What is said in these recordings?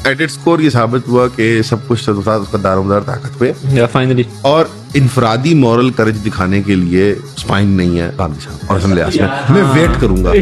At its core یہ ثابت ہوا کہ سب کچھ اس کا دارومدار طاقت پہ فائنلی. اور انفرادی مورل کرج دکھانے کے لیے اسپائن نہیں ہے گاندھی صاحب اور حسن الیاس میں ویٹ کروں گا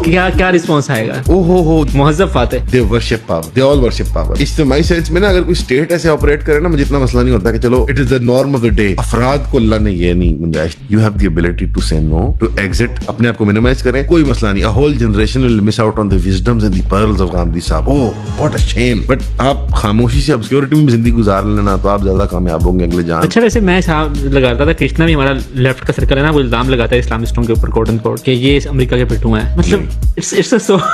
کیا رسپانس آئے گا. او ہو مہذب فاتح. دے ورشپ پاور, دے آل ورشپ پاور. اجتماعی سینس میں نا اگر کوئی اسٹیٹ ایسے آپریٹ کرے نا مجھے اتنا مسئلہ نہیں ہوتا کہ چلو it is the norm of the day. افراد کو اللہ نے یہ نہیں گنجائش. You have the ability to say no, to exit, اپنے آپ کو مینیمائز کریں, کوئی مسئلہ نہیں. Whole generation will miss out on the wisdoms and the pearls of Gandhi صاحب. Oh what a shame. But آپ خاموشی سے obscurity میں زندگی گزار لینا تو آپ زیادہ کامیاب ہوں گے اگلے جان. اچھا ویسے میں لگاتا تھا کرشنا بھی ہمارا لیفٹ کا سرکل ہے نا, وہ الزام لگاتا ہے اسلامسٹوں کے اوپر کوٹ اینڈ کوٹ کہ یہ امریکہ کے پٹھو ہیں. مطلب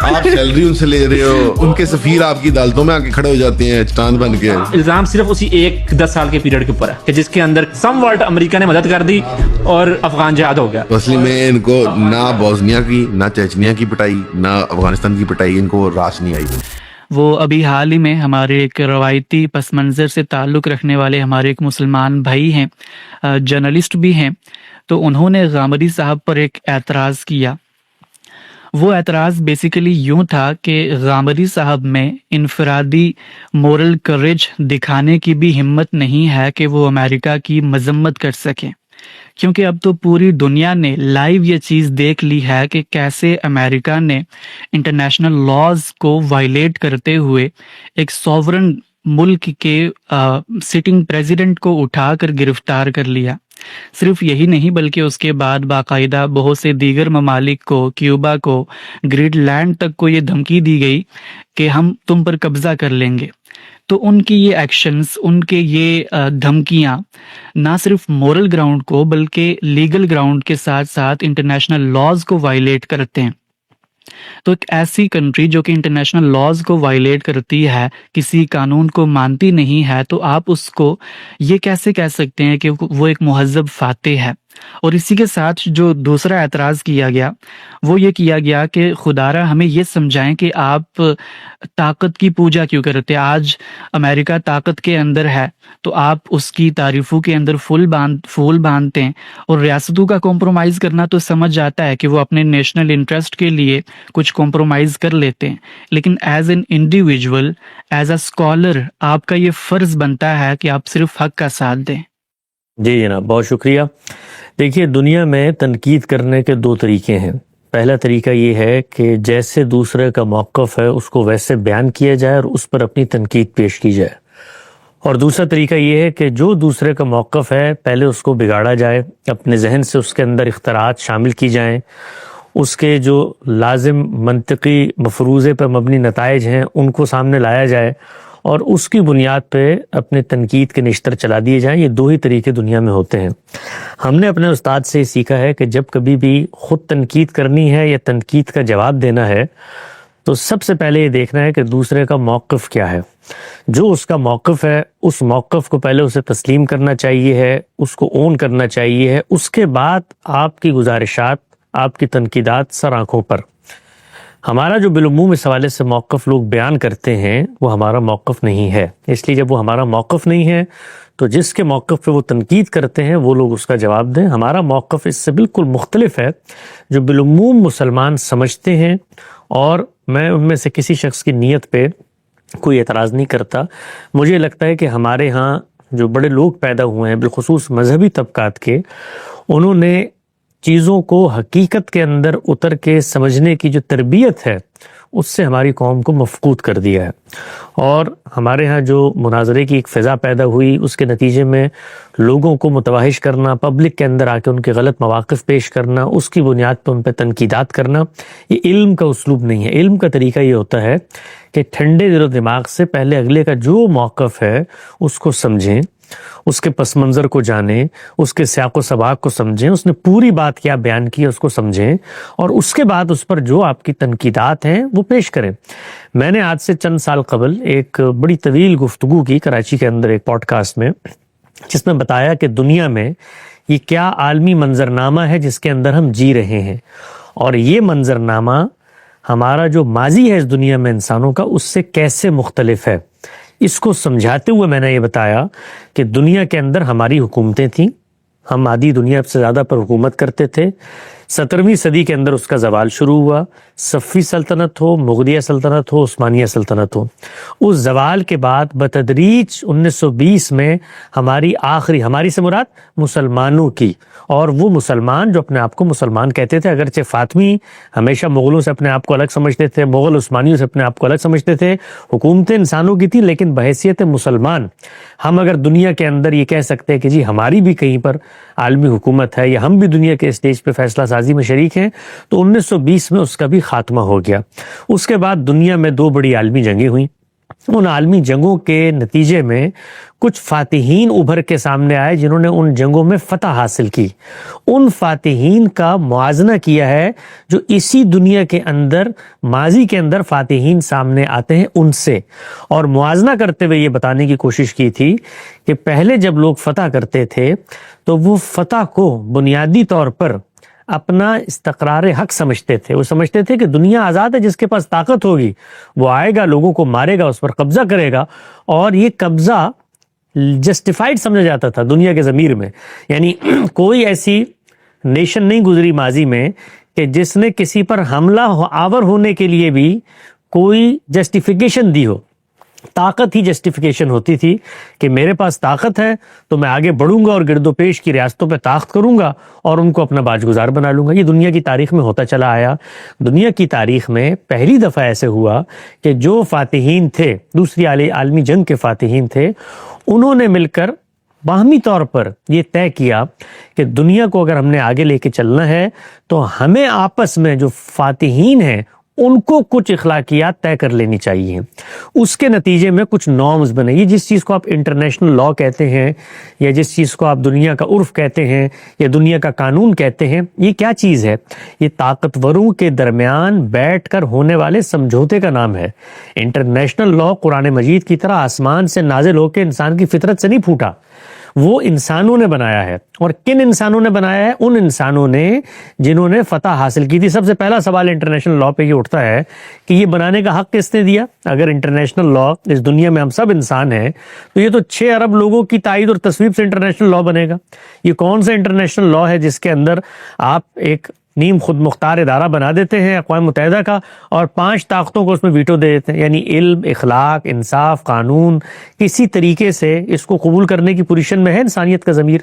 آپ سیلری ان سے لے رہے ہو, ان کے سفیر آپ کی عدالتوں میں آ کے کھڑے ہو جاتے ہیں چٹان بن کے. الزام صرف اسی 10 سال کے پیریڈ کے اوپر ہے کہ جس کے اندر سم ورٹ امریکہ نے مدد کر دی اور افغان جہاد ہو گیا. اصلی میں ان کو نہ بوسنیا کی, نہ چیچنیا کی پٹائی, نہ افغانستان کی پٹائی ان کو راس نہیں آئی. وہ ابھی حال ہی میں ہمارے ایک روایتی پس منظر سے تعلق رکھنے والے ہمارے ایک مسلمان بھائی ہیں, جرنلسٹ بھی ہیں, تو انہوں نے غامدی صاحب پر ایک اعتراض کیا. وہ اعتراض بیسیکلی یوں تھا کہ غامدی صاحب میں انفرادی مورل کریج دکھانے کی بھی ہمت نہیں ہے کہ وہ امریکہ کی مذمت کر سکیں, کیونکہ اب تو پوری دنیا نے لائیو یہ چیز دیکھ لی ہے کہ کیسے امریکہ نے انٹرنیشنل لاز کو وائلیٹ کرتے ہوئے ایک سوورن ملک کے سٹنگ پریزیڈنٹ کو اٹھا کر گرفتار کر لیا. صرف یہی نہیں بلکہ اس کے بعد باقاعدہ بہت سے دیگر ممالک کو, کیوبا کو, گرین لینڈ تک کو یہ دھمکی دی گئی کہ ہم تم پر قبضہ کر لیں گے. تو ان کی یہ ایکشنز, ان کے یہ دھمکیاں نہ صرف مورل گراؤنڈ کو بلکہ لیگل گراؤنڈ کے ساتھ ساتھ انٹرنیشنل لاز کو وائلیٹ کرتے ہیں. تو ایک ایسی کنٹری جو کہ انٹرنیشنل لاز کو وائلیٹ کرتی ہے, کسی قانون کو مانتی نہیں ہے, تو آپ اس کو یہ کیسے کہہ سکتے ہیں کہ وہ ایک مہذب فاتح ہے. اور اسی کے ساتھ جو دوسرا اعتراض کیا گیا وہ یہ کیا گیا کہ خدارا ہمیں یہ سمجھائیں کہ آپ طاقت کی پوجا کیوں کرتے. آج امریکہ طاقت کے اندر ہے تو آپ اس کی تعریفوں کے اندر پھول باندھتے ہیں, اور ریاستوں کا کمپرومائز کرنا تو سمجھ جاتا ہے کہ وہ اپنے نیشنل انٹرسٹ کے لیے کچھ کمپرومائز کر لیتے ہیں, لیکن as an individual, as a scholar آپ کا یہ فرض بنتا ہے کہ آپ صرف حق کا ساتھ دیں. جی جناب, بہت شکریہ. دیکھیے, دنیا میں تنقید کرنے کے 2 طریقے ہیں. پہلا طریقہ یہ ہے کہ جیسے دوسرے کا موقف ہے اس کو ویسے بیان کیا جائے اور اس پر اپنی تنقید پیش کی جائے. اور دوسرا طریقہ یہ ہے کہ جو دوسرے کا موقف ہے پہلے اس کو بگاڑا جائے, اپنے ذہن سے اس کے اندر اختراعات شامل کی جائیں, اس کے جو لازم منطقی مفروضے پر مبنی نتائج ہیں ان کو سامنے لایا جائے اور اس کی بنیاد پہ اپنے تنقید کے نشتر چلا دیے جائیں. یہ 2 ہی طریقے دنیا میں ہوتے ہیں. ہم نے اپنے استاد سے سیکھا ہے کہ جب کبھی بھی خود تنقید کرنی ہے یا تنقید کا جواب دینا ہے تو سب سے پہلے یہ دیکھنا ہے کہ دوسرے کا موقف کیا ہے. جو اس کا موقف ہے اس موقف کو پہلے اسے تسلیم کرنا چاہیے ہے, اس کو اون کرنا چاہیے ہے. اس کے بعد آپ کی گزارشات, آپ کی تنقیدات سر آنکھوں پر. ہمارا جو بالعموم اس حوالے سے موقف لوگ بیان کرتے ہیں وہ ہمارا موقف نہیں ہے. اس لیے جب وہ ہمارا موقف نہیں ہے تو جس کے موقف پہ وہ تنقید کرتے ہیں وہ لوگ اس کا جواب دیں. ہمارا موقف اس سے بالکل مختلف ہے جو بالعموم مسلمان سمجھتے ہیں, اور میں ان میں سے کسی شخص کی نیت پہ کوئی اعتراض نہیں کرتا. مجھے لگتا ہے کہ ہمارے ہاں جو بڑے لوگ پیدا ہوئے ہیں بالخصوص مذہبی طبقات کے, انہوں نے چیزوں کو حقیقت کے اندر اتر کے سمجھنے کی جو تربیت ہے اس سے ہماری قوم کو مفقود کر دیا ہے. اور ہمارے ہاں جو مناظرے کی ایک فضا پیدا ہوئی اس کے نتیجے میں لوگوں کو متوحش کرنا, پبلک کے اندر آ کے ان کے غلط مواقف پیش کرنا, اس کی بنیاد پہ ان پہ تنقیدات کرنا, یہ علم کا اسلوب نہیں ہے. علم کا طریقہ یہ ہوتا ہے کہ ٹھنڈے دل و دماغ سے پہلے اگلے کا جو موقف ہے اس کو سمجھیں, اس کے پس منظر کو جانیں, اس کے سیاق و سباق کو سمجھیں, اس نے پوری بات کیا بیان کی اس کو سمجھیں, اور اس کے بعد اس پر جو آپ کی تنقیدات ہیں وہ پیش کریں. میں نے آج سے چند سال قبل ایک بڑی طویل گفتگو کی کراچی کے اندر ایک پوڈ کاسٹ میں, جس میں بتایا کہ دنیا میں یہ کیا عالمی منظرنامہ ہے جس کے اندر ہم جی رہے ہیں, اور یہ منظرنامہ ہمارا جو ماضی ہے اس دنیا میں انسانوں کا اس سے کیسے مختلف ہے. اس کو سمجھاتے ہوئے میں نے یہ بتایا کہ دنیا کے اندر ہماری حکومتیں تھیں, ہم آدھی دنیا سے زیادہ پر حکومت کرتے تھے, 17ویں صدی کے اندر اس کا زوال شروع ہوا. صفوی سلطنت ہو, مغلیہ سلطنت ہو, عثمانیہ سلطنت ہو. اس زوال کے بعد بتدریج 1920 میں ہماری سے مراد مسلمانوں کی, اور وہ مسلمان جو اپنے آپ کو مسلمان کہتے تھے, اگرچہ فاطمی ہمیشہ مغلوں سے اپنے آپ کو الگ سمجھتے تھے, مغل عثمانیوں سے اپنے آپ کو الگ سمجھتے تھے, حکومتیں انسانوں کی تھی, لیکن بحیثیت مسلمان ہم اگر دنیا کے اندر یہ کہہ سکتے ہیں کہ جی ہماری بھی کہیں پر عالمی حکومت ہے یا ہم بھی دنیا کے اسٹیج پہ فیصلہ سازی میں شریک ہیں, تو 1920 میں اس کا بھی خاتمہ ہو گیا. اس کے بعد دنیا میں 2 بڑی عالمی جنگیں ہوئیں. ان عالمی جنگوں کے نتیجے میں کچھ فاتحین ابھر کے سامنے آئے جنہوں نے ان جنگوں میں فتح حاصل کی. ان فاتحین کا موازنہ کیا ہے جو اسی دنیا کے اندر ماضی کے اندر فاتحین سامنے آتے ہیں ان سے, اور موازنہ کرتے ہوئے یہ بتانے کی کوشش کی تھی کہ پہلے جب لوگ فتح کرتے تھے تو وہ فتح کو بنیادی طور پر اپنا استقرار حق سمجھتے تھے. وہ سمجھتے تھے کہ دنیا آزاد ہے, جس کے پاس طاقت ہوگی وہ آئے گا, لوگوں کو مارے گا, اس پر قبضہ کرے گا, اور یہ قبضہ جسٹیفائڈ سمجھا جاتا تھا دنیا کے ضمیر میں. یعنی کوئی ایسی نیشن نہیں گزری ماضی میں کہ جس نے کسی پر حملہ آور ہونے کے لیے بھی کوئی جسٹیفیکیشن دی ہو. طاقت ہی جسٹیفیکیشن ہوتی تھی کہ میرے پاس طاقت ہے تو میں آگے بڑھوں گا اور گرد و پیش کی ریاستوں پہ طاقت کروں گا اور ان کو اپنا باج گزار بنا لوں گا. یہ دنیا کی تاریخ میں ہوتا چلا آیا. دنیا کی تاریخ میں پہلی دفعہ ایسے ہوا کہ جو فاتحین تھے, دوسری عالمی جنگ کے فاتحین تھے, انہوں نے مل کر باہمی طور پر یہ طے کیا کہ دنیا کو اگر ہم نے آگے لے کے چلنا ہے تو ہمیں آپس میں جو فاتحین ہیں ان کو کچھ اخلاقیات طے کر لینی چاہیے. اس کے نتیجے میں کچھ نارمز بنے. یہ جس چیز کو آپ انٹرنیشنل لا کہتے ہیں یا جس چیز کو آپ دنیا کا عرف کہتے ہیں یا دنیا کا قانون کہتے ہیں, یہ کیا چیز ہے؟ یہ طاقتوروں کے درمیان بیٹھ کر ہونے والے سمجھوتے کا نام ہے. انٹرنیشنل لا قرآن مجید کی طرح آسمان سے نازل ہو کے انسان کی فطرت سے نہیں پھوٹا, وہ انسانوں نے بنایا ہے. اور کن انسانوں نے بنایا ہے؟ ان انسانوں نے جنہوں نے فتح حاصل کی تھی. سب سے پہلا سوال انٹرنیشنل لا پہ یہ اٹھتا ہے کہ یہ بنانے کا حق کس نے دیا؟ اگر انٹرنیشنل لا, اس دنیا میں ہم سب انسان ہیں, تو یہ تو 6 ارب لوگوں کی تائید اور تصویب سے انٹرنیشنل لا بنے گا. یہ کون سا انٹرنیشنل لا ہے جس کے اندر آپ ایک نیم خود مختار ادارہ بنا دیتے ہیں اقوام متحدہ کا اور 5 طاقتوں کو اس میں ویٹو دے دیتے ہیں؟ یعنی علم, اخلاق, انصاف, قانون, کسی طریقے سے اس کو قبول کرنے کی پوزیشن میں ہے انسانیت کا ضمیر.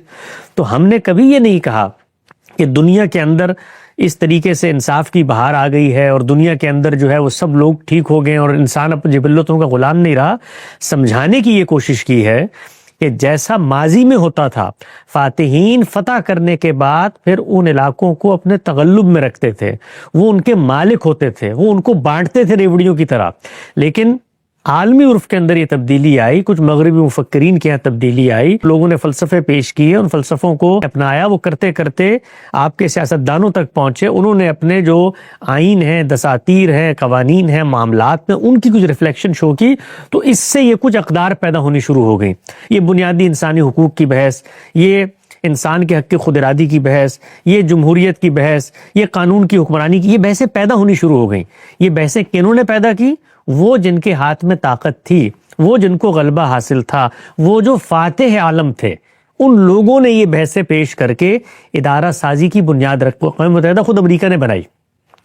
تو ہم نے کبھی یہ نہیں کہا کہ دنیا کے اندر اس طریقے سے انصاف کی بہار آ گئی ہے اور دنیا کے اندر جو ہے وہ سب لوگ ٹھیک ہو گئے اور انسان اپنی جبلتوں کا غلام نہیں رہا. سمجھانے کی یہ کوشش کی ہے کہ جیسا ماضی میں ہوتا تھا, فاتحین فتح کرنے کے بعد پھر ان علاقوں کو اپنے تغلب میں رکھتے تھے, وہ ان کے مالک ہوتے تھے, وہ ان کو بانٹتے تھے ریوڑیوں کی طرح. لیکن عالمی عرف کے اندر یہ تبدیلی آئی, کچھ مغربی مفکرین کے یہاں تبدیلی آئی, لوگوں نے فلسفے پیش کیے, ان فلسفوں کو اپنایا, وہ کرتے کرتے آپ کے سیاستدانوں تک پہنچے. انہوں نے اپنے جو آئین ہیں, دساتیر ہیں, قوانین ہیں, معاملات میں ان کی کچھ ریفلیکشن شو کی, تو اس سے یہ کچھ اقدار پیدا ہونی شروع ہو گئی. یہ بنیادی انسانی حقوق کی بحث, یہ انسان کے حق کی خود ارادی کی بحث, یہ جمہوریت کی بحث, یہ قانون کی حکمرانی کی, یہ بحثیں پیدا ہونی شروع ہو گئیں. یہ بحثیں کنہوں نے پیدا کی؟ وہ جن کے ہاتھ میں طاقت تھی, وہ جن کو غلبہ حاصل تھا, وہ جو فاتح عالم تھے, ان لوگوں نے یہ بحثیں پیش کر کے ادارہ سازی کی بنیاد رکھ. اقوام متحدہ خود امریکہ نے بنائی,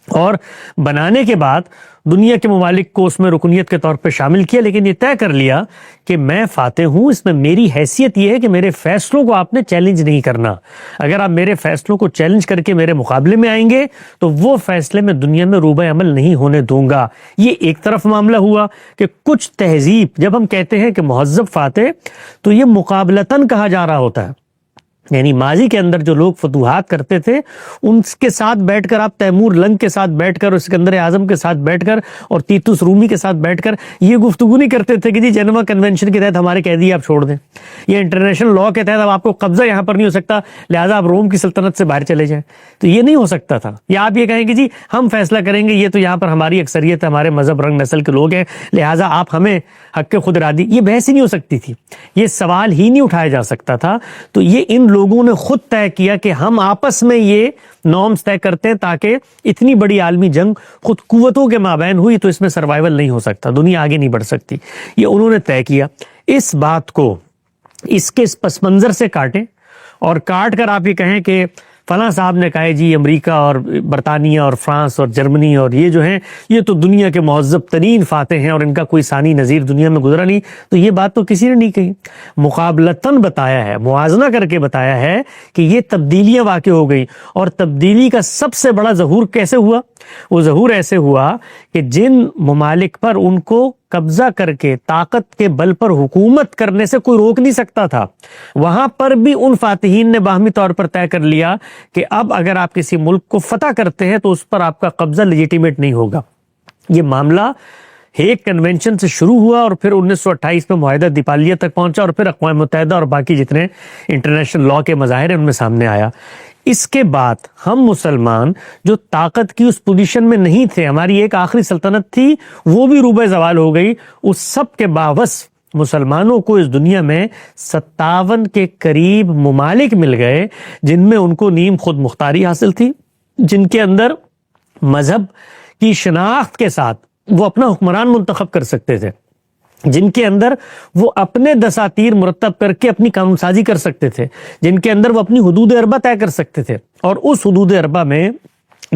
اور بنانے کے بعد دنیا کے ممالک کو اس میں رکنیت کے طور پہ شامل کیا, لیکن یہ طے کر لیا کہ میں فاتح ہوں, اس میں میری حیثیت یہ ہے کہ میرے فیصلوں کو آپ نے چیلنج نہیں کرنا. اگر آپ میرے فیصلوں کو چیلنج کر کے میرے مقابلے میں آئیں گے تو وہ فیصلے میں دنیا میں روبہ عمل نہیں ہونے دوں گا. یہ ایک طرف معاملہ ہوا کہ کچھ تہذیب, جب ہم کہتے ہیں کہ مہذب فاتح, تو یہ مقابلتاً کہا جا رہا ہوتا ہے. یعنی ماضی کے اندر جو لوگ فتوحات کرتے تھے ان کے ساتھ بیٹھ کر, آپ تیمور لنگ کے ساتھ بیٹھ کر, اسکندر اعظم کے ساتھ بیٹھ کر اور تیتوس رومی کے ساتھ بیٹھ کر یہ گفتگو نہیں کرتے تھے کہ جی جنیوا کنونشن کے تحت ہمارے قیدی آپ چھوڑ دیں, یا انٹرنیشنل لا کے تحت اب آپ کو قبضہ یہاں پر نہیں ہو سکتا لہٰذا آپ روم کی سلطنت سے باہر چلے جائیں. تو یہ نہیں ہو سکتا تھا. یا آپ یہ کہیں کہ جی ہم فیصلہ کریں گے, یہ تو یہاں پر ہماری اکثریت, ہمارے مذہب, رنگ, نسل کے لوگ ہیں, لہٰذا آپ ہمیں حق خود ارادی, یہ بحث ہی نہیں ہو سکتی تھی, یہ سوال ہی نہیں اٹھایا جا سکتا تھا. تو یہ ان لوگوں نے خود طے کیا کہ ہم آپس میں یہ نارمز طے کرتے ہیں تاکہ اتنی بڑی عالمی جنگ خود قوتوں کے مابین ہوئی تو اس میں سروائیول نہیں ہو سکتا, دنیا آگے نہیں بڑھ سکتی. یہ انہوں نے طے کیا. اس بات کو اس کے اس پس منظر سے کاٹیں اور کاٹ کر آپ یہ کہیں کہ فلاں صاحب نے کہا ہے جی امریکہ اور برطانیہ اور فرانس اور جرمنی اور یہ جو ہیں یہ تو دنیا کے مہذب ترین فاتح ہیں اور ان کا کوئی ثانی نظیر دنیا میں گزرا نہیں، تو یہ بات تو کسی نے نہیں کہی. مقابلتاً بتایا ہے، موازنہ کر کے بتایا ہے کہ یہ تبدیلیاں واقع ہو گئی. اور تبدیلی کا سب سے بڑا ظہور کیسے ہوا؟ وہ ظہور ایسے ہوا کہ جن ممالک پر ان کو قبضہ کر کے طاقت کے بل پر حکومت کرنے سے کوئی روک نہیں سکتا تھا، وہاں پر بھی ان فاتحین نے باہمی طور پر طے کر لیا کہ اب اگر آپ کسی ملک کو فتح کرتے ہیں تو اس پر آپ کا قبضہ لیجیٹیمیٹ نہیں ہوگا. یہ معاملہ ہیگ کنونشن سے شروع ہوا اور پھر 1928 میں معاہدہ دیپالیہ تک پہنچا اور پھر اقوام متحدہ اور باقی جتنے انٹرنیشنل لا کے مظاہر ہیں ان میں سامنے آیا. اس کے بعد ہم مسلمان جو طاقت کی اس پوزیشن میں نہیں تھے، ہماری ایک آخری سلطنت تھی وہ بھی روبہ زوال ہو گئی، اس سب کے باوجود مسلمانوں کو اس دنیا میں 57 کے قریب ممالک مل گئے جن میں ان کو نیم خود مختاری حاصل تھی، جن کے اندر مذہب کی شناخت کے ساتھ وہ اپنا حکمران منتخب کر سکتے تھے، جن کے اندر وہ اپنے دساتیر مرتب کر کے اپنی قانون سازی کر سکتے تھے، جن کے اندر وہ اپنی حدود اربہ طے کر سکتے تھے اور اس حدود اربہ میں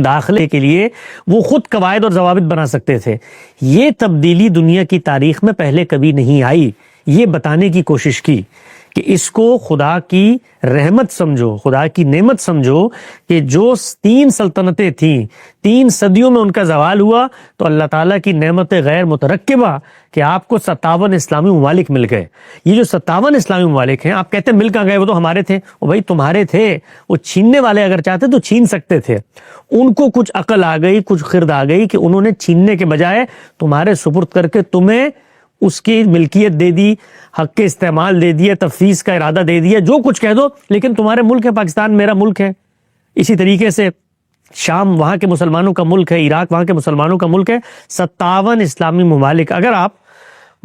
داخلے کے لیے وہ خود قواعد اور ضوابط بنا سکتے تھے. یہ تبدیلی دنیا کی تاریخ میں پہلے کبھی نہیں آئی. یہ بتانے کی کوشش کی کہ اس کو خدا کی رحمت سمجھو، خدا کی نعمت سمجھو کہ جو 3 سلطنتیں تھیں 3 صدیوں میں ان کا زوال ہوا تو اللہ تعالیٰ کی نعمت غیر مترکبہ کہ آپ کو 57 اسلامی ممالک مل گئے. یہ جو 57 اسلامی ممالک ہیں، آپ کہتے ہیں مل کہاں گئے، وہ تو ہمارے تھے. وہ بھائی تمہارے تھے، وہ چھیننے والے اگر چاہتے تو چھین سکتے تھے. ان کو کچھ عقل آ گئی، کچھ خرد آ گئی کہ انہوں نے چھیننے کے بجائے تمہارے سپرد کر کے تمہیں اس کی ملکیت دے دی، حق کے استعمال دے دیا، تفویض کا ارادہ دے دیا، جو کچھ کہہ دو، لیکن تمہارے ملک ہے، پاکستان میرا ملک ہے. اسی طریقے سے شام وہاں کے مسلمانوں کا ملک ہے، عراق وہاں کے مسلمانوں کا ملک ہے. 57 اسلامی ممالک. اگر آپ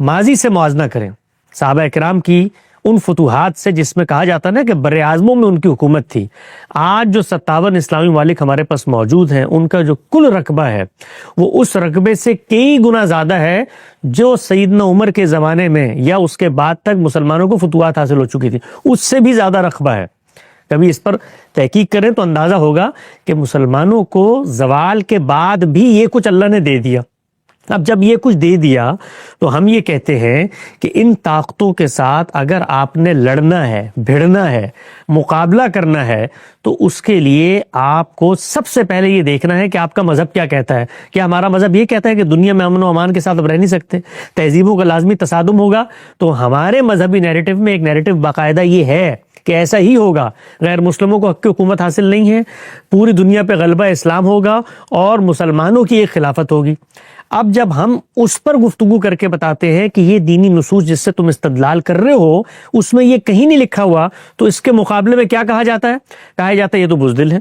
ماضی سے موازنہ کریں صحابہ کرام کی ان فتوحات سے جس میں کہا جاتا نا کہ بر اعظموں میں ان کی حکومت تھی، آج جو 57 اسلامی ممالک ہمارے پاس موجود ہیں ان کا جو کل رقبہ ہے وہ اس رقبے سے کئی گنا زیادہ ہے جو سیدنا عمر کے زمانے میں یا اس کے بعد تک مسلمانوں کو فتوحات حاصل ہو چکی تھی، اس سے بھی زیادہ رقبہ ہے. کبھی اس پر تحقیق کریں تو اندازہ ہوگا کہ مسلمانوں کو زوال کے بعد بھی یہ کچھ اللہ نے دے دیا. اب جب یہ کچھ دے دیا تو ہم یہ کہتے ہیں کہ ان طاقتوں کے ساتھ اگر آپ نے لڑنا ہے، بھیڑنا ہے، مقابلہ کرنا ہے تو اس کے لیے آپ کو سب سے پہلے یہ دیکھنا ہے کہ آپ کا مذہب کیا کہتا ہے. کہ ہمارا مذہب یہ کہتا ہے کہ دنیا میں امن و امان کے ساتھ اب رہ نہیں سکتے، تہذیبوں کا لازمی تصادم ہوگا، تو ہمارے مذہبی نیریٹو میں ایک نیریٹو باقاعدہ یہ ہے کہ ایسا ہی ہوگا. غیر مسلموں کو حق کی حکومت حاصل نہیں ہے، پوری دنیا پہ غلبہ اسلام ہوگا اور مسلمانوں کی ایک خلافت ہوگی. اب جب ہم اس پر گفتگو کر کے بتاتے ہیں کہ یہ دینی نصوص جس سے تم استدلال کر رہے ہو اس میں یہ کہیں نہیں لکھا ہوا، تو اس کے مقابلے میں کیا کہا جاتا ہے؟ کہا جاتا ہے یہ تو بزدل ہے،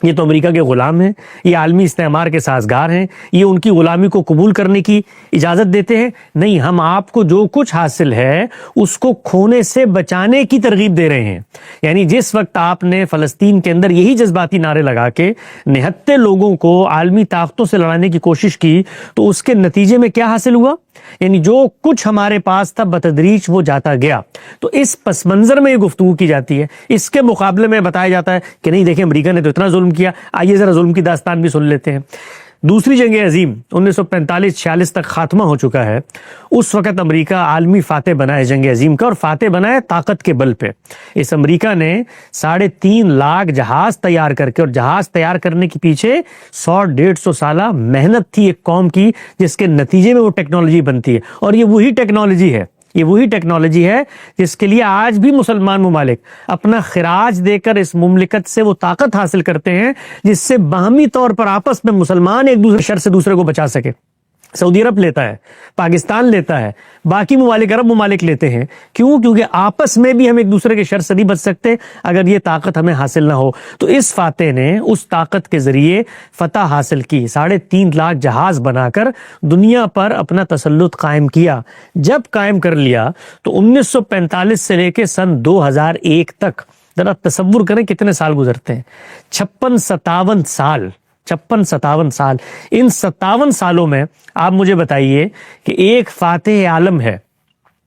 یہ تو امریکہ کے غلام ہیں، یہ عالمی استعمار کے سازگار ہیں، یہ ان کی غلامی کو قبول کرنے کی اجازت دیتے ہیں. نہیں، ہم آپ کو جو کچھ حاصل ہے اس کو کھونے سے بچانے کی ترغیب دے رہے ہیں. یعنی جس وقت آپ نے فلسطین کے اندر یہی جذباتی نعرے لگا کے نہتے لوگوں کو عالمی طاقتوں سے لڑانے کی کوشش کی تو اس کے نتیجے میں کیا حاصل ہوا؟ یعنی جو کچھ ہمارے پاس تھا بتدریج وہ جاتا گیا. تو اس پس منظر میں یہ گفتگو کی جاتی ہے. اس کے مقابلے میں بتایا جاتا ہے کہ نہیں دیکھیں امریکہ نے تو اتنا ظلم کیا، آئیے ذرا ظلم کی داستان بھی سن لیتے ہیں. دوسری جنگ عظیم 1945-46 تک خاتمہ ہو چکا ہے. اس وقت امریکہ عالمی فاتح بنا ہے جنگ عظیم کا، اور فاتح بنا ہے طاقت کے بل پہ. اس امریکہ نے 3.5 لاکھ جہاز تیار کر کے، اور جہاز تیار کرنے کے پیچھے 100-150 سالہ محنت تھی ایک قوم کی، جس کے نتیجے میں وہ ٹیکنالوجی بنتی ہے. اور یہ وہی ٹیکنالوجی ہے جس کے لیے آج بھی مسلمان ممالک اپنا خراج دے کر اس مملکت سے وہ طاقت حاصل کرتے ہیں جس سے باہمی طور پر آپس میں مسلمان ایک دوسرے شر سے دوسرے کو بچا سکے. سعودی عرب لیتا ہے، پاکستان لیتا ہے، باقی ممالک عرب ممالک لیتے ہیں. کیوں؟ کیونکہ آپس میں بھی ہم ایک دوسرے کے شر سے نہیں بچ سکتے اگر یہ طاقت ہمیں حاصل نہ ہو. تو اس فاتح نے اس طاقت کے ذریعے فتح حاصل کی، 3.5 لاکھ جہاز بنا کر دنیا پر اپنا تسلط قائم کیا. جب قائم کر لیا تو 1945 سے لے کے سن 2001 تک ذرا تصور کریں کتنے سال گزرتے ہیں. 56-57 سال. ان 57 سالوں میں آپ مجھے بتائیے کہ ایک فاتح عالم ہے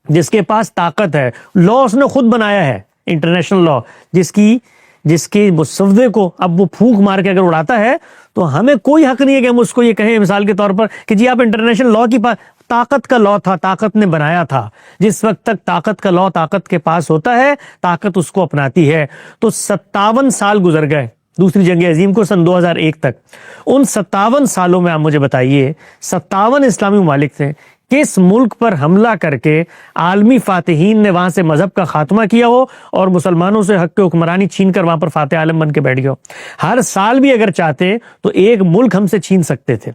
جس کے پاس طاقت ہے، لا اس نے خود بنایا ہے، انٹرنیشنل لا، جس کی جس کے مسودے کو اب وہ پھونک مار کے اگر اڑاتا ہے تو ہمیں کوئی حق نہیں ہے کہ ہم اس کو یہ کہیں مثال کے طور پر کہ جی آپ انٹرنیشنل لا کی طاقت کا لا تھا، طاقت نے بنایا تھا. جس وقت تک طاقت کا لا طاقت کے پاس ہوتا ہے طاقت اس کو اپناتی ہے. تو 57 سال گزر گئے دوسری جنگ عظیم کو سن 2001 تک. ان 57 سالوں میں آپ مجھے بتائیے 57 اسلامی ممالک تھے، کس ملک پر حملہ کر کے عالمی فاتحین نے وہاں سے مذہب کا خاتمہ کیا ہو اور مسلمانوں سے حق حکمرانی چھین کر وہاں پر فاتح عالم بن کے بیٹھ گیا ہو؟ ہر سال بھی اگر چاہتے تو ایک ملک ہم سے چھین سکتے تھے.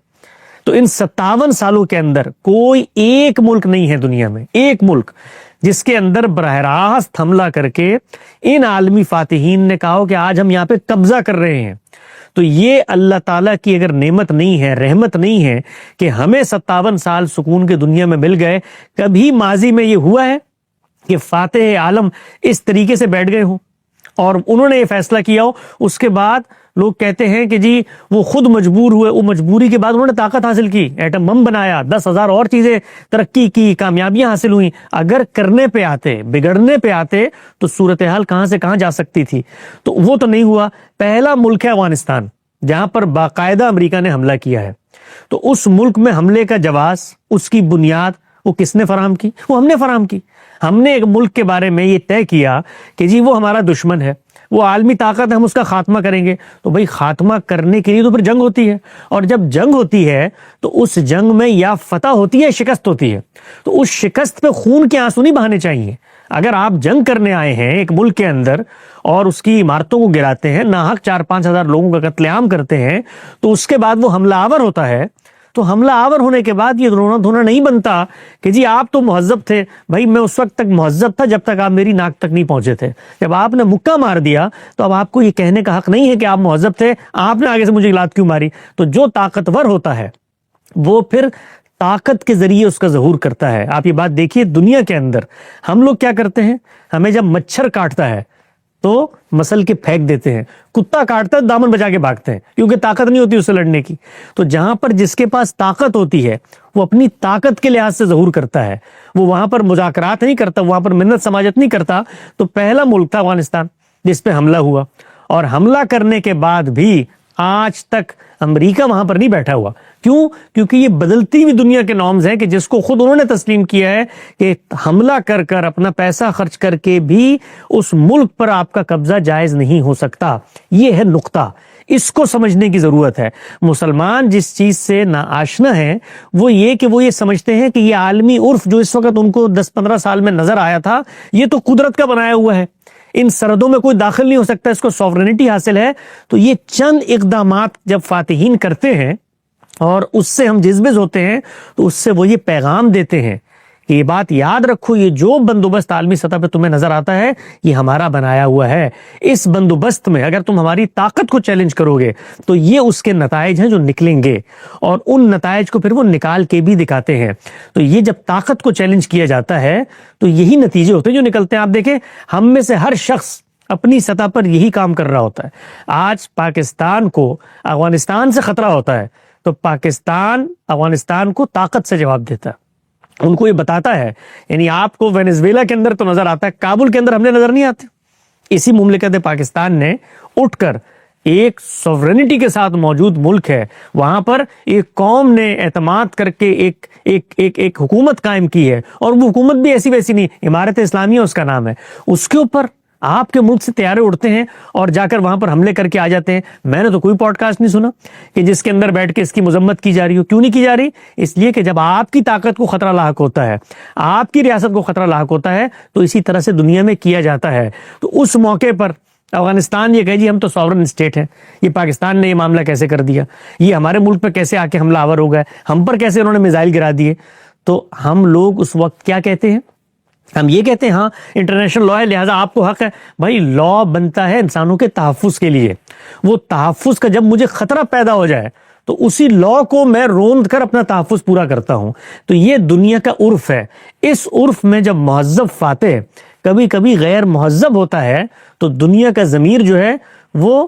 تو ان 57 سالوں کے اندر کوئی ایک ملک نہیں ہے دنیا میں، ایک ملک جس کے اندر براہ راست حملہ کر کے ان عالمی فاتحین نے کہا ہو کہ آج ہم یہاں پہ قبضہ کر رہے ہیں. تو یہ اللہ تعالیٰ کی اگر نعمت نہیں ہے، رحمت نہیں ہے کہ ہمیں 57 سال سکون کے دنیا میں مل گئے. کبھی ماضی میں یہ ہوا ہے کہ فاتح عالم اس طریقے سے بیٹھ گئے ہوں اور انہوں نے یہ فیصلہ کیا ہو، اس کے بعد لوگ کہتے ہیں کہ جی وہ خود مجبور ہوئے، وہ مجبوری کے بعد انہوں نے طاقت حاصل کی، ایٹم بم بنایا، 10,000 اور چیزیں ترقی کی، کامیابیاں حاصل ہوئیں. اگر کرنے پہ آتے، بگڑنے پہ آتے تو صورتحال کہاں سے کہاں جا سکتی تھی. تو وہ تو نہیں ہوا. پہلا ملک ہے افغانستان جہاں پر باقاعدہ امریکہ نے حملہ کیا ہے. تو اس ملک میں حملے کا جواز، اس کی بنیاد وہ کس نے فراہم کی؟ وہ ہم نے فراہم کی. ہم نے ایک ملک کے بارے میں یہ طے کیا کہ جی وہ ہمارا دشمن ہے، وہ عالمی طاقت ہے، ہم اس کا خاتمہ کریں گے. تو بھائی خاتمہ کرنے کے لیے تو پھر جنگ ہوتی ہے، اور جب جنگ ہوتی ہے تو اس جنگ میں یا فتح ہوتی ہے شکست ہوتی ہے. تو اس شکست پہ خون کے آنسو نہیں بہانے چاہیے. اگر آپ جنگ کرنے آئے ہیں ایک ملک کے اندر اور اس کی عمارتوں کو گراتے ہیں، ناحق 4-5 ہزار لوگوں کا قتل عام کرتے ہیں، تو اس کے بعد وہ حملہ آور ہوتا ہے. تو حملہ آور ہونے کے بعد یہ رونا دھونا نہیں بنتا کہ جی آپ تو مہذب تھے. بھائی میں اس وقت تک مہذب تھا جب تک آپ میری ناک تک نہیں پہنچے تھے. جب آپ نے مکہ مار دیا تو اب آپ کو یہ کہنے کا حق نہیں ہے کہ آپ مہذب تھے، آپ نے آگے سے مجھے لات کیوں ماری. تو جو طاقتور ہوتا ہے وہ پھر طاقت کے ذریعے اس کا ظہور کرتا ہے. آپ یہ بات دیکھیے دنیا کے اندر ہم لوگ کیا کرتے ہیں، ہمیں جب مچھر کاٹتا ہے تو مسل کے پھینک دیتے ہیں، کتا کاٹتا ہے دامن بچا کے بھاگتے ہیں کیونکہ طاقت نہیں ہوتی اس سے لڑنے کی. تو جہاں پر جس کے پاس طاقت ہوتی ہے وہ اپنی طاقت کے لحاظ سے ظہور کرتا ہے، وہ وہاں پر مذاکرات نہیں کرتا، وہاں پر منت سماجت نہیں کرتا. تو پہلا ملک تھا افغانستان جس پہ حملہ ہوا، اور حملہ کرنے کے بعد بھی آج تک امریکہ وہاں پر نہیں بیٹھا ہوا. کیوں؟ کیونکہ یہ بدلتی ہوئی دنیا کے نارمز ہیں کہ جس کو خود انہوں نے تسلیم کیا ہے کہ حملہ کر کر اپنا پیسہ خرچ کر کے بھی اس ملک پر آپ کا قبضہ جائز نہیں ہو سکتا. یہ ہے نقطہ، اس کو سمجھنے کی ضرورت ہے. مسلمان جس چیز سے ناآشنا ہیں وہ یہ کہ وہ یہ سمجھتے ہیں کہ یہ عالمی عرف جو اس وقت ان کو 10-15 سال میں نظر آیا تھا یہ تو قدرت کا بنایا ہوا ہے، ان سرحدوں میں کوئی داخل نہیں ہو سکتا، اس کو سوورنٹی حاصل ہے. تو یہ چند اقدامات جب فاتحین کرتے ہیں اور اس سے ہم جذبز ہوتے ہیں تو اس سے وہ یہ پیغام دیتے ہیں کہ یہ بات یاد رکھو، یہ جو بندوبست عالمی سطح پہ تمہیں نظر آتا ہے یہ ہمارا بنایا ہوا ہے. اس بندوبست میں اگر تم ہماری طاقت کو چیلنج کرو گے تو یہ اس کے نتائج ہیں جو نکلیں گے، اور ان نتائج کو پھر وہ نکال کے بھی دکھاتے ہیں. تو یہ جب طاقت کو چیلنج کیا جاتا ہے تو یہی نتیجے ہوتے ہیں جو نکلتے ہیں. آپ دیکھیں ہم میں سے ہر شخص اپنی سطح پر یہی کام کر رہا ہوتا ہے. آج پاکستان کو افغانستان سے خطرہ ہوتا ہے تو پاکستان افغانستان کو طاقت سے جواب دیتا ہے، ان کو یہ بتاتا ہے. یعنی آپ کو وینزویلا کے اندر تو نظر آتا ہے، کابل کے اندر ہم نے نظر نہیں آتے. اسی مملکت پاکستان نے اٹھ کر ایک سوورنٹی کے ساتھ موجود ملک ہے، وہاں پر ایک قوم نے اعتماد کر کے ایک حکومت قائم کی ہے، اور وہ حکومت بھی ایسی ویسی نہیں، امارت اسلامیہ اس کا نام ہے. اس کے اوپر آپ کے ملک سے طیارے اڑتے ہیں اور جا کر وہاں پر حملے کر کے آ جاتے ہیں. میں نے تو کوئی پوڈ کاسٹ نہیں سنا کہ جس کے اندر بیٹھ کے اس کی مذمت کی جا رہی ہو. کیوں نہیں کی جا رہی؟ اس لیے کہ جب آپ کی طاقت کو خطرہ لاحق ہوتا ہے، آپ کی ریاست کو خطرہ لاحق ہوتا ہے تو اسی طرح سے دنیا میں کیا جاتا ہے. تو اس موقع پر افغانستان یہ کہے جی ہم تو سوورن اسٹیٹ ہیں، یہ پاکستان نے یہ معاملہ کیسے کر دیا، یہ ہمارے ملک پہ کیسے آ کے حملہ آور ہو گئے، ہم پر کیسے انہوں نے میزائل گرا دیے. تو ہم لوگ اس وقت کیا کہتے ہیں؟ ہم یہ کہتے ہیں ہاں انٹرنیشنل لا ہے لہٰذا آپ کو حق ہے. بھائی لا بنتا ہے انسانوں کے تحفظ کے لیے، وہ تحفظ کا جب مجھے خطرہ پیدا ہو جائے تو اسی لا کو میں روند کر اپنا تحفظ پورا کرتا ہوں. تو یہ دنیا کا عرف ہے. اس عرف میں جب مہذب فاتح کبھی کبھی غیر مہذب ہوتا ہے تو دنیا کا ضمیر جو ہے وہ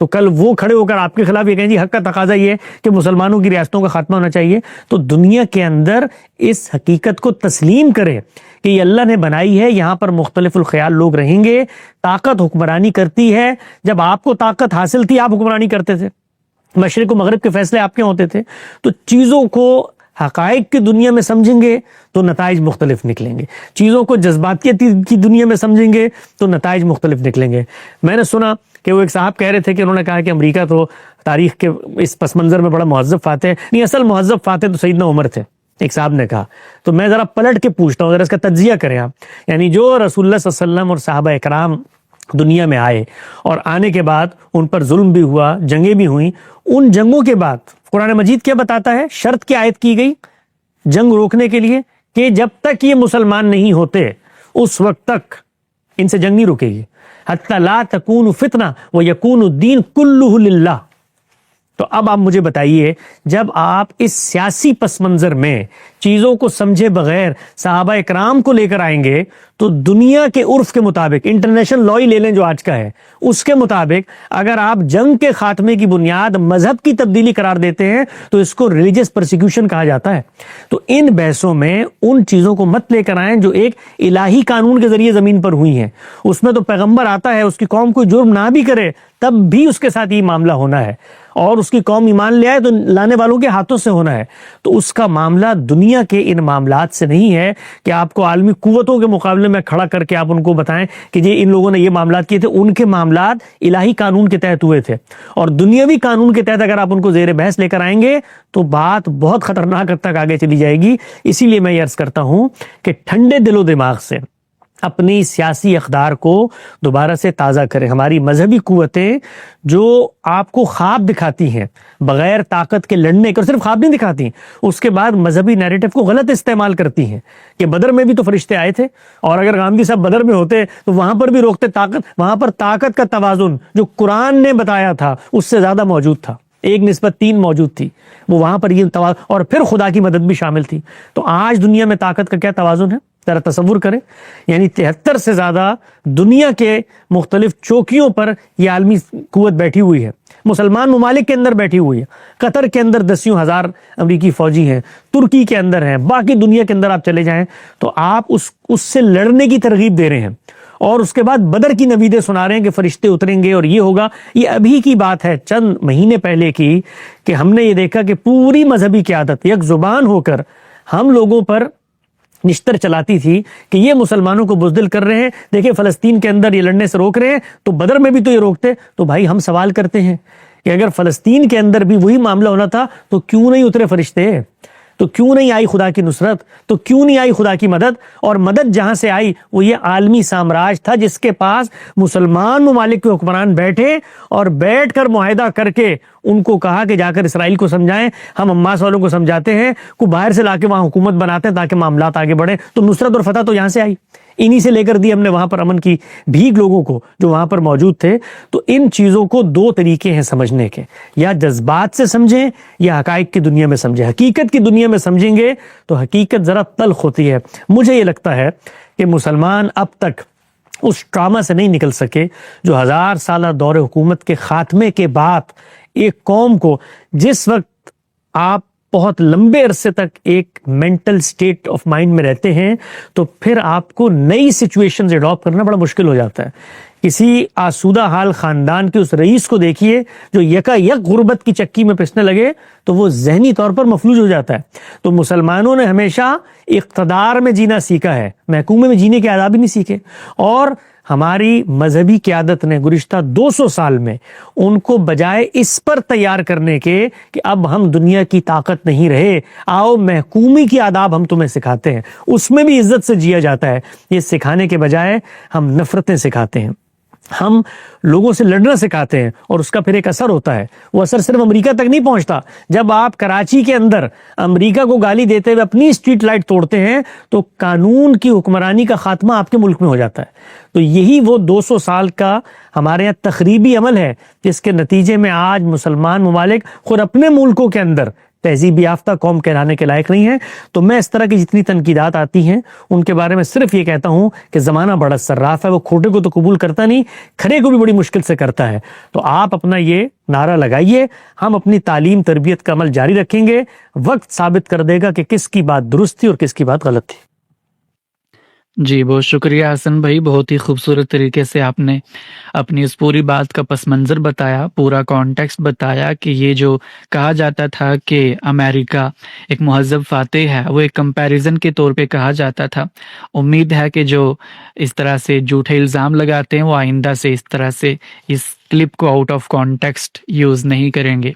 تو کل وہ کھڑے ہو کر آپ کے خلاف یہ کہیں جی حق کا تقاضا یہ ہے کہ مسلمانوں کی ریاستوں کا خاتمہ ہونا چاہیے. تو دنیا کے اندر اس حقیقت کو تسلیم کرے کہ یہ اللہ نے بنائی ہے, یہاں پر مختلف الخیال لوگ رہیں گے, طاقت حکمرانی کرتی ہے. جب آپ کو طاقت حاصل تھی آپ حکمرانی کرتے تھے, مشرق و مغرب کے فیصلے آپ کے ہوتے تھے. تو چیزوں کو حقائق کی دنیا میں سمجھیں گے تو نتائج مختلف نکلیں گے, چیزوں کو جذباتیت کی دنیا میں سمجھیں گے تو نتائج مختلف نکلیں گے. میں نے سنا کہ وہ ایک صاحب کہہ رہے تھے کہ انہوں نے کہا کہ امریکہ تو تاریخ کے اس پس منظر میں بڑا مہذب فاتح ہے. نہیں, اصل مہذب فاتح تو سیدنا عمر تھے, ایک صاحب نے کہا. تو میں ذرا پلٹ کے پوچھتا ہوں, ذرا اس کا تجزیہ کریں آپ. یعنی جو رسول اللہ صلی اللہ علیہ وسلم اور صحابہ اکرام دنیا میں آئے اور آنے کے بعد ان پر ظلم بھی ہوا, جنگیں بھی ہوئیں, ان جنگوں کے بعد قرآن مجید کیا بتاتا ہے؟ شرط کی آیت کی گئی جنگ روکنے کے لیے کہ جب تک یہ مسلمان نہیں ہوتے اس وقت تک ان سے جنگ نہیں رکے گی. حتی لا تکون فتنہ ویکون الدین کلہ للہ. تو اب آپ مجھے بتائیے, جب آپ اس سیاسی پس منظر میں چیزوں کو سمجھے بغیر صحابہ اکرام کو لے کر آئیں گے تو دنیا کے عرف کے مطابق, انٹرنیشنل لا ہی لے لیں جو آج کا ہے, اس کے مطابق اگر آپ جنگ کے خاتمے کی بنیاد مذہب کی تبدیلی قرار دیتے ہیں تو اس کو ریلیجس پرسیکیوشن کہا جاتا ہے. تو ان بحثوں میں ان چیزوں کو مت لے کر آئیں جو ایک الہی قانون کے ذریعے زمین پر ہوئی ہیں. اس میں تو پیغمبر آتا ہے, اس کی قوم کوئی جرم نہ بھی کرے تب بھی اس کے ساتھ یہ معاملہ ہونا ہے, اور اس کی قوم ایمان لے آئے تو لانے والوں کے ہاتھوں سے ہونا ہے. تو اس کا معاملہ دنیا کے ان معاملات سے نہیں ہے کہ آپ کو عالمی قوتوں کے مقابلے میں کھڑا کر کے آپ ان کو بتائیں کہ جی ان لوگوں نے یہ معاملات کیے تھے. ان کے معاملات الہی قانون کے تحت ہوئے تھے, اور دنیاوی قانون کے تحت اگر آپ ان کو زیر بحث لے کر آئیں گے تو بات بہت خطرناک حد تک آگے چلی جائے گی. اسی لیے میں یہ عرض کرتا ہوں کہ ٹھنڈے دل و دماغ سے اپنی سیاسی اقدار کو دوبارہ سے تازہ کریں. ہماری مذہبی قوتیں جو آپ کو خواب دکھاتی ہیں بغیر طاقت کے لڑنے کے, اور صرف خواب نہیں دکھاتی, اس کے بعد مذہبی نیریٹو کو غلط استعمال کرتی ہیں کہ بدر میں بھی تو فرشتے آئے تھے, اور اگر غامدی صاحب بدر میں ہوتے تو وہاں پر بھی روکتے. وہاں پر طاقت کا توازن جو قرآن نے بتایا تھا اس سے زیادہ موجود تھا, 1:3 موجود تھی. وہ وہاں پر یہ توازن, اور پھر خدا کی مدد بھی شامل تھی. تو آج دنیا میں طاقت کا کیا توازن ہے ذرا تصور کریں. یعنی 73 سے زیادہ دنیا کے مختلف چوکیوں پر یہ عالمی قوت بیٹھی ہوئی ہے, مسلمان ممالک کے اندر بیٹھی ہوئی ہے. قطر کے اندر 10,000 امریکی فوجی ہیں, ترکی کے اندر ہیں, باقی دنیا کے اندر آپ چلے جائیں تو آپ اس سے لڑنے کی ترغیب دے رہے ہیں, اور اس کے بعد بدر کی نویدیں سنا رہے ہیں کہ فرشتے اتریں گے اور یہ ہوگا. یہ ابھی کی بات ہے, چند مہینے پہلے کی, کہ ہم نے یہ دیکھا کہ پوری مذہبی قیادت یک زبان ہو کر ہم لوگوں پر نشتر چلاتی تھی کہ یہ مسلمانوں کو بزدل کر رہے ہیں, دیکھیں فلسطین کے اندر یہ لڑنے سے روک رہے ہیں تو بدر میں بھی تو یہ روکتے. تو بھائی ہم سوال کرتے ہیں کہ اگر فلسطین کے اندر بھی وہی معاملہ ہونا تھا تو کیوں نہیں اترے فرشتے, تو کیوں نہیں آئی خدا کی نصرت, تو کیوں نہیں آئی خدا کی مدد. اور مدد جہاں سے آئی وہ یہ عالمی سامراج تھا جس کے پاس مسلمان ممالک کے حکمران بیٹھے اور بیٹھ کر معاہدہ کر کے ان کو کہا کہ جا کر اسرائیل کو سمجھائیں, ہم حماس والوں کو سمجھاتے ہیں, کو باہر سے لا کے وہاں حکومت بناتے ہیں تاکہ معاملات آگے بڑھیں. تو نصرت اور فتح تو یہاں سے آئی, انہی سے لے کر دی ہم نے وہاں پر امن کی بھیک لوگوں کو جو وہاں پر موجود تھے. تو ان چیزوں کو 2 طریقے ہیں سمجھنے کے, یا جذبات سے سمجھیں یا حقائق کی دنیا میں سمجھیں. حقیقت کی دنیا میں سمجھیں گے تو حقیقت ذرا تلخ ہوتی ہے. مجھے یہ لگتا ہے کہ مسلمان اب تک اس ٹراما سے نہیں نکل سکے جو 1000 سالہ دور حکومت کے خاتمے کے بعد ایک قوم کو, جس وقت آپ بہت لمبے عرصے تک ایک مینٹل سٹیٹ آف مائنڈ میں رہتے ہیں تو پھر آپ کو نئی سچویشنز اڈاپٹ کرنا بڑا مشکل ہو جاتا ہے. کسی آسودہ حال خاندان کے اس رئیس کو دیکھیے جو یکا یک غربت کی چکی میں پسنے لگے تو وہ ذہنی طور پر مفلوج ہو جاتا ہے. تو مسلمانوں نے ہمیشہ اقتدار میں جینا سیکھا ہے, محکومے میں جینے کے آداب ہی نہیں سیکھے. اور ہماری مذہبی قیادت نے گزشتہ 200 سال میں ان کو بجائے اس پر تیار کرنے کے کہ اب ہم دنیا کی طاقت نہیں رہے, آؤ محکومی کی آداب ہم تمہیں سکھاتے ہیں, اس میں بھی عزت سے جیا جاتا ہے, یہ سکھانے کے بجائے ہم نفرتیں سکھاتے ہیں, ہم لوگوں سے لڑنا سکھاتے ہیں. اور اس کا پھر ایک اثر ہوتا ہے, وہ اثر صرف امریکہ تک نہیں پہنچتا. جب آپ کراچی کے اندر امریکہ کو گالی دیتے ہوئے اپنی اسٹریٹ لائٹ توڑتے ہیں تو قانون کی حکمرانی کا خاتمہ آپ کے ملک میں ہو جاتا ہے. تو یہی وہ 200 سال کا ہمارے یہاں تخریبی عمل ہے جس کے نتیجے میں آج مسلمان ممالک خود اپنے ملکوں کے اندر تہذیب یافتہ قوم کہلانے کے لائق نہیں ہے. تو میں اس طرح کی جتنی تنقیدات آتی ہیں ان کے بارے میں صرف یہ کہتا ہوں کہ زمانہ بڑا صراف ہے, وہ کھوٹے کو تو قبول کرتا نہیں, کھڑے کو بھی بڑی مشکل سے کرتا ہے. تو آپ اپنا یہ نعرہ لگائیے, ہم اپنی تعلیم تربیت کا عمل جاری رکھیں گے, وقت ثابت کر دے گا کہ کس کی بات درست تھی اور کس کی بات غلط تھی. جی بہت شکریہ حسن بھائی, بہت ہی خوبصورت طریقے سے آپ نے اپنی اس پوری بات کا پس منظر بتایا, پورا کانٹیکسٹ بتایا کہ یہ جو کہا جاتا تھا کہ امریکہ ایک مہذب فاتح ہے, وہ ایک کمپیریزن کے طور پہ کہا جاتا تھا. امید ہے کہ جو اس طرح سے جھوٹے الزام لگاتے ہیں وہ آئندہ سے اس طرح سے اس کلپ کو آؤٹ آف کانٹیکسٹ یوز نہیں کریں گے.